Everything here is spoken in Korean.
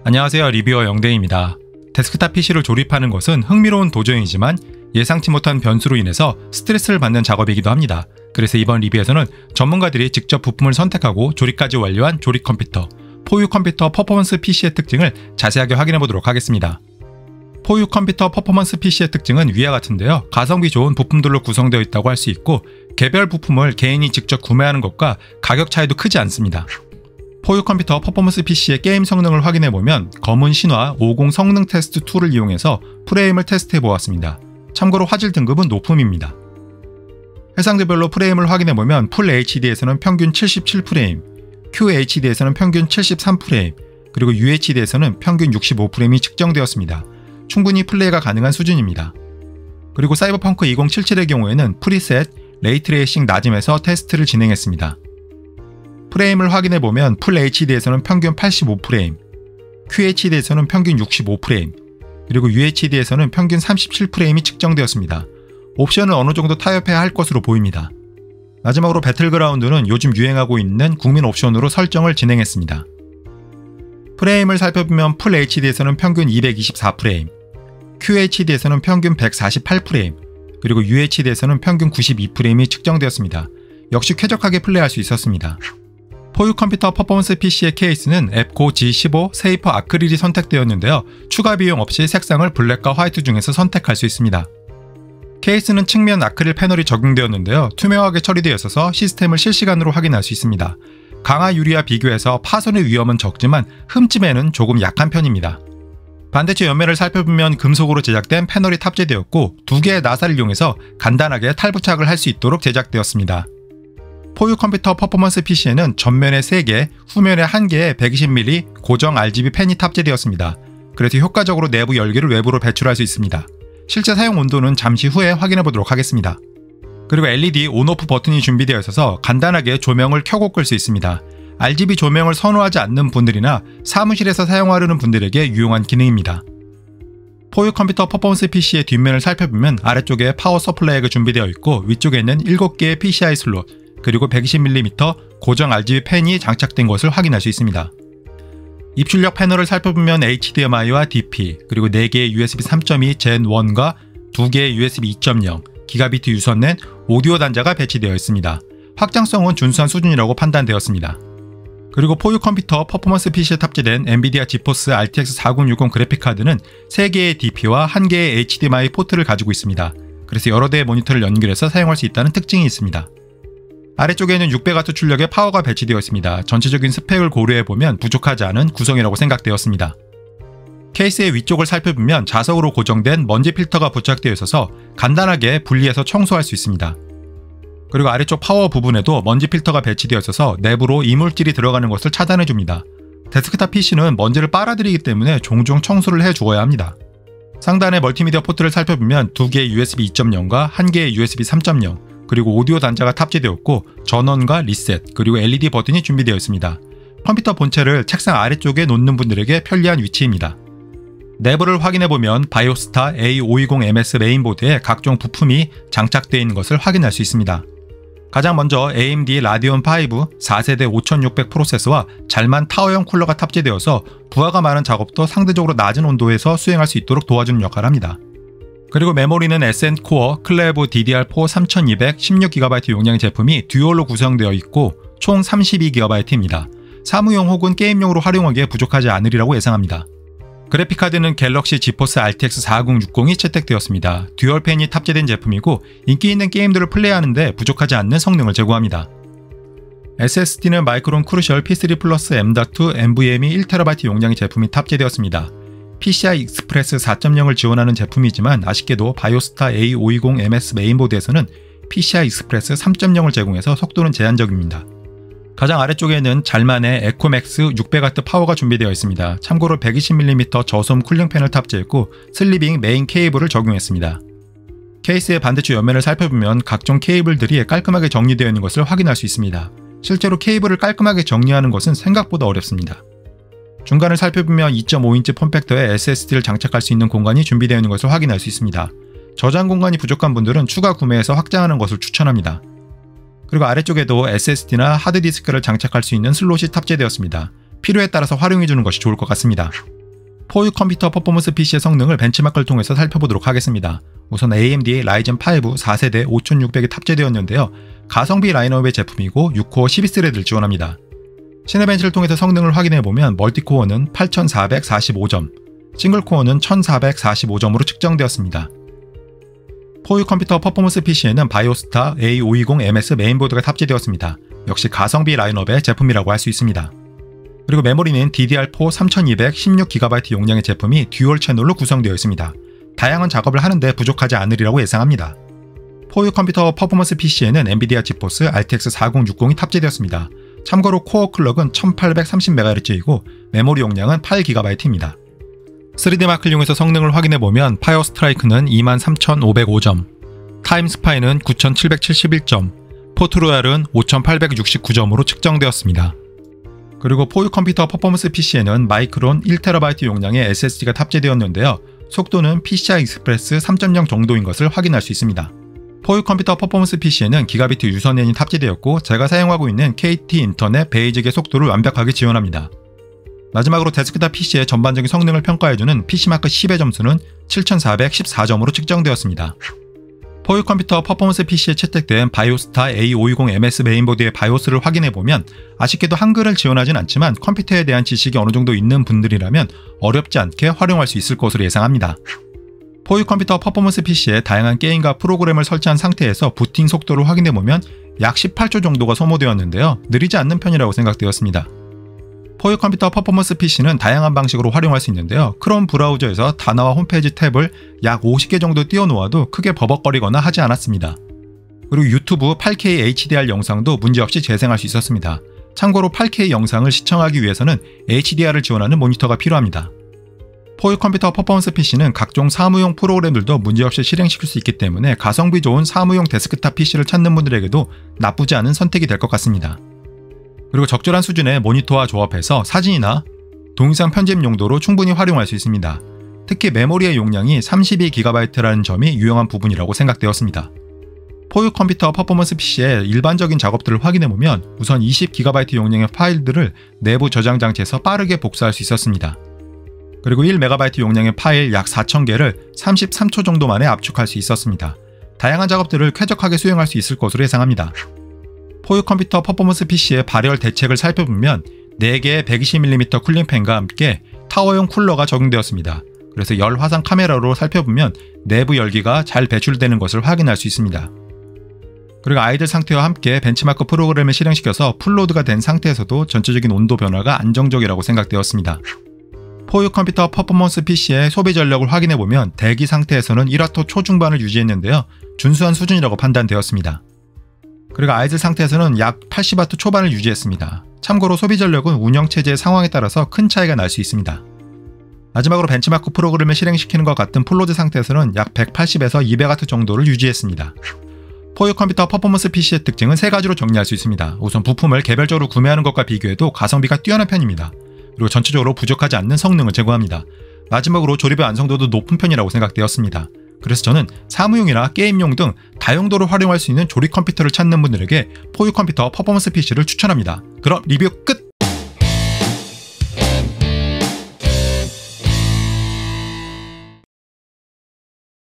안녕하세요, 리뷰어 영대입니다. 데스크탑 PC를 조립하는 것은 흥미로운 도전이지만 예상치 못한 변수로 인해서 스트레스를 받는 작업이기도 합니다. 그래서 이번 리뷰에서는 전문가들이 직접 부품을 선택하고 조립까지 완료한 조립 컴퓨터, 포유 컴퓨터 퍼포먼스 PC의 특징을 자세하게 확인해 보도록 하겠습니다. 포유 컴퓨터 퍼포먼스 PC의 특징은 위와 같은데요. 가성비 좋은 부품들로 구성되어 있다고 할 수 있고 개별 부품을 개인이 직접 구매하는 것과 가격 차이도 크지 않습니다. 포유 컴퓨터 퍼포먼스 PC의 게임 성능을 확인해보면 검은 신화 50 성능 테스트 툴을 이용해서 프레임을 테스트해보았습니다. 참고로 화질 등급은 높음입니다. 해상도별로 프레임을 확인해보면 풀 HD에서는 평균 77프레임, QHD에서는 평균 73프레임, 그리고 UHD에서는 평균 65프레임이 측정되었습니다. 충분히 플레이가 가능한 수준입니다. 그리고 사이버펑크 2077의 경우에는 프리셋, 레이트레이싱 낮음에서 테스트를 진행했습니다. 프레임을 확인해보면 풀 HD에서는 평균 85프레임, QHD에서는 평균 65프레임, 그리고 UHD에서는 평균 37프레임이 측정되었습니다. 옵션을 어느 정도 타협해야 할 것으로 보입니다. 마지막으로 배틀그라운드는 요즘 유행하고 있는 국민 옵션으로 설정을 진행했습니다. 프레임을 살펴보면 풀 HD에서는 평균 224프레임, QHD에서는 평균 148프레임, 그리고 UHD에서는 평균 92프레임이 측정되었습니다. 역시 쾌적하게 플레이할 수 있었습니다. 포유 컴퓨터 퍼포먼스 PC의 케이스는 앱코 G15 세이퍼 아크릴이 선택되었는데요. 추가 비용 없이 색상을 블랙과 화이트 중에서 선택할 수 있습니다. 케이스는 측면 아크릴 패널이 적용되었는데요. 투명하게 처리되어 있어서 시스템을 실시간으로 확인할 수 있습니다. 강화 유리와 비교해서 파손의 위험은 적지만 흠집에는 조금 약한 편입니다. 반대쪽 옆면을 살펴보면 금속으로 제작된 패널이 탑재되었고 2개의 나사를 이용해서 간단하게 탈부착을 할 수 있도록 제작되었습니다. 포유 컴퓨터 퍼포먼스 PC에는 전면에 3개, 후면에 1개의 120mm 고정 RGB 팬이 탑재되었습니다. 그래서 효과적으로 내부 열기를 외부로 배출할 수 있습니다. 실제 사용 온도는 잠시 후에 확인해 보도록 하겠습니다. 그리고 LED 온오프 버튼이 준비되어 있어서 간단하게 조명을 켜고 끌 수 있습니다. RGB 조명을 선호하지 않는 분들이나 사무실에서 사용하려는 분들에게 유용한 기능입니다. 포유 컴퓨터 퍼포먼스 PC의 뒷면을 살펴보면 아래쪽에 파워 서플라이가 준비되어 있고 위쪽에는 7개의 PCI 슬롯, 그리고 120mm 고정 RGB 팬이 장착된 것을 확인할 수 있습니다. 입출력 패널을 살펴보면 HDMI와 DP, 그리고 4개의 USB 3.2 Gen 1과 2개의 USB 2.0 기가비트 유선랜 오디오 단자가 배치되어 있습니다. 확장성은 준수한 수준이라고 판단되었습니다. 그리고 포유 컴퓨터 퍼포먼스 PC에 탑재된 엔비디아 지포스 RTX 4060 그래픽카드는 3개의 DP와 1개의 HDMI 포트를 가지고 있습니다. 그래서 여러 대의 모니터를 연결해서 사용할 수 있다는 특징이 있습니다. 아래쪽에는 600W 출력의 파워가 배치되어 있습니다. 전체적인 스펙을 고려해보면 부족하지 않은 구성이라고 생각되었습니다. 케이스의 위쪽을 살펴보면 자석으로 고정된 먼지 필터가 부착되어 있어서 간단하게 분리해서 청소할 수 있습니다. 그리고 아래쪽 파워 부분에도 먼지 필터가 배치되어 있어서 내부로 이물질이 들어가는 것을 차단해줍니다. 데스크탑 PC는 먼지를 빨아들이기 때문에 종종 청소를 해주어야 합니다. 상단의 멀티미디어 포트를 살펴보면 2개의 USB 2.0과 1개의 USB 3.0 그리고 오디오 단자가 탑재되었고 전원과 리셋, 그리고 LED 버튼이 준비되어 있습니다. 컴퓨터 본체를 책상 아래쪽에 놓는 분들에게 편리한 위치입니다. 내부를 확인해보면 바이오스타 A520MS 메인보드에 각종 부품이 장착되어 있는 것을 확인할 수 있습니다. 가장 먼저 AMD 라디온 5 4세대 5600 프로세서와 잘만 타워형 쿨러가 탑재되어서 부하가 많은 작업도 상대적으로 낮은 온도에서 수행할 수 있도록 도와주는 역할을 합니다. 그리고 메모리는 SN 코어 클레브 DDR4 3200 16GB 용량의 제품이 듀얼로 구성되어 있고 총 32GB입니다. 사무용 혹은 게임용으로 활용하기에 부족하지 않으리라고 예상합니다. 그래픽카드는 갤럭시 지포스 RTX 4060이 채택되었습니다. 듀얼팬이 탑재된 제품이고 인기 있는 게임들을 플레이하는데 부족하지 않는 성능을 제공합니다. SSD는 마이크론 크루셜 P3 플러스 M.2 NVMe 1TB 용량의 제품이 탑재되었습니다. PCI 익스프레스 4.0을 지원하는 제품이지만 아쉽게도 바이오스타 A520MS 메인보드에서는 PCI 익스프레스 3.0을 제공해서 속도는 제한적입니다. 가장 아래쪽에는 잘만의 에코맥스 600W 파워가 준비되어 있습니다. 참고로 120mm 저소음 쿨링팬을 탑재했고 슬리빙 메인 케이블을 적용했습니다. 케이스의 반대쪽 옆면을 살펴보면 각종 케이블들이 깔끔하게 정리되어 있는 것을 확인할 수 있습니다. 실제로 케이블을 깔끔하게 정리하는 것은 생각보다 어렵습니다. 중간을 살펴보면 2.5인치 폼팩터에 SSD를 장착할 수 있는 공간이 준비되어 있는 것을 확인할 수 있습니다. 저장 공간이 부족한 분들은 추가 구매해서 확장하는 것을 추천합니다. 그리고 아래쪽에도 SSD나 하드디스크를 장착할 수 있는 슬롯이 탑재되었습니다. 필요에 따라서 활용해주는 것이 좋을 것 같습니다. 포유 컴퓨터 퍼포먼스 PC의 성능을 벤치마크를 통해서 살펴보도록 하겠습니다. 우선 AMD의 라이젠 5 4세대 5600이 탑재되었는데요. 가성비 라인업의 제품이고 6코어 12스레드를 지원합니다. 시네벤치를 통해서 성능을 확인해보면 멀티코어는 8445점, 싱글코어는 1445점으로 측정되었습니다. 포유 컴퓨터 퍼포먼스 PC에는 바이오스타 A520MS 메인보드가 탑재되었습니다. 역시 가성비 라인업의 제품이라고 할 수 있습니다. 그리고 메모리는 DDR4 3200 16GB 용량의 제품이 듀얼 채널로 구성되어 있습니다. 다양한 작업을 하는데 부족하지 않으리라고 예상합니다. 포유 컴퓨터 퍼포먼스 PC에는 엔비디아 지포스 RTX 4060이 탑재되었습니다. 참고로 코어 클럭은 1830MHz이고 메모리 용량은 8GB입니다. 3D마크를 이용해서 성능을 확인해보면 파이어 스트라이크는 23505점, 타임 스파이는 9771점, 포트로얄은 5869점으로 측정되었습니다. 그리고 포유 컴퓨터 퍼포먼스 PC에는 마이크론 1TB 용량의 SSD가 탑재되었는데요. 속도는 PCI 익스프레스 3.0 정도인 것을 확인할 수 있습니다. 포유 컴퓨터 퍼포먼스 PC에는 기가비트 유선랜이 탑재되었고 제가 사용하고 있는 KT 인터넷 베이직의 속도를 완벽하게 지원합니다. 마지막으로 데스크탑 PC의 전반적인 성능을 평가해주는 PC마크 10의 점수는 7414점으로 측정되었습니다. 포유 컴퓨터 퍼포먼스 PC에 채택된 바이오스타 A520MS 메인보드의 바이오스를 확인해보면 아쉽게도 한글을 지원하진 않지만 컴퓨터에 대한 지식이 어느 정도 있는 분들이라면 어렵지 않게 활용할 수 있을 것으로 예상합니다. 포유 컴퓨터 퍼포먼스 PC에 다양한 게임과 프로그램을 설치한 상태에서 부팅 속도를 확인해보면 약 18초 정도가 소모되었는데요. 느리지 않는 편이라고 생각되었습니다. 포유 컴퓨터 퍼포먼스 PC는 다양한 방식으로 활용할 수 있는데요. 크롬 브라우저에서 단어와 홈페이지 탭을 약 50개 정도 띄워놓아도 크게 버벅거리거나 하지 않았습니다. 그리고 유튜브 8K HDR 영상도 문제없이 재생할 수 있었습니다. 참고로 8K 영상을 시청하기 위해서는 HDR을 지원하는 모니터가 필요합니다. 포유 컴퓨터 퍼포먼스 PC는 각종 사무용 프로그램들도 문제없이 실행시킬 수 있기 때문에 가성비 좋은 사무용 데스크탑 PC를 찾는 분들에게도 나쁘지 않은 선택이 될 것 같습니다. 그리고 적절한 수준의 모니터와 조합해서 사진이나 동영상 편집 용도로 충분히 활용할 수 있습니다. 특히 메모리의 용량이 32GB라는 점이 유용한 부분이라고 생각되었습니다. 포유 컴퓨터 퍼포먼스 PC의 일반적인 작업들을 확인해보면 우선 20GB 용량의 파일들을 내부 저장 장치에서 빠르게 복사할 수 있었습니다. 그리고 1MB 용량의 파일 약 4000개를 33초 정도 만에 압축할 수 있었습니다. 다양한 작업들을 쾌적하게 수행할 수 있을 것으로 예상합니다. 포유 컴퓨터 퍼포먼스 PC의 발열 대책을 살펴보면 4개의 120mm 쿨링팬과 함께 타워용 쿨러가 적용되었습니다. 그래서 열 화상 카메라로 살펴보면 내부 열기가 잘 배출되는 것을 확인할 수 있습니다. 그리고 아이들 상태와 함께 벤치마크 프로그램을 실행시켜서 풀로드가 된 상태에서도 전체적인 온도 변화가 안정적이라고 생각되었습니다. 포유 컴퓨터 퍼포먼스 PC의 소비 전력을 확인해보면 대기 상태에서는 1W 초중반을 유지했는데요. 준수한 수준이라고 판단되었습니다. 그리고 아이들 상태에서는 약 80W 초반을 유지했습니다. 참고로 소비 전력은 운영체제의 상황에 따라서 큰 차이가 날 수 있습니다. 마지막으로 벤치마크 프로그램을 실행시키는 것 같은 풀로드 상태에서는 약 180에서 200W 정도를 유지했습니다. 포유 컴퓨터 퍼포먼스 PC의 특징은 3가지로 정리할 수 있습니다. 우선 부품을 개별적으로 구매하는 것과 비교해도 가성비가 뛰어난 편입니다. 그리고 전체적으로 부족하지 않는 성능을 제공합니다. 마지막으로 조립의 완성도도 높은 편이라고 생각되었습니다. 그래서 저는 사무용이나 게임용 등 다용도로 활용할 수 있는 조립 컴퓨터를 찾는 분들에게 포유 컴퓨터 퍼포먼스 PC를 추천합니다. 그럼 리뷰 끝!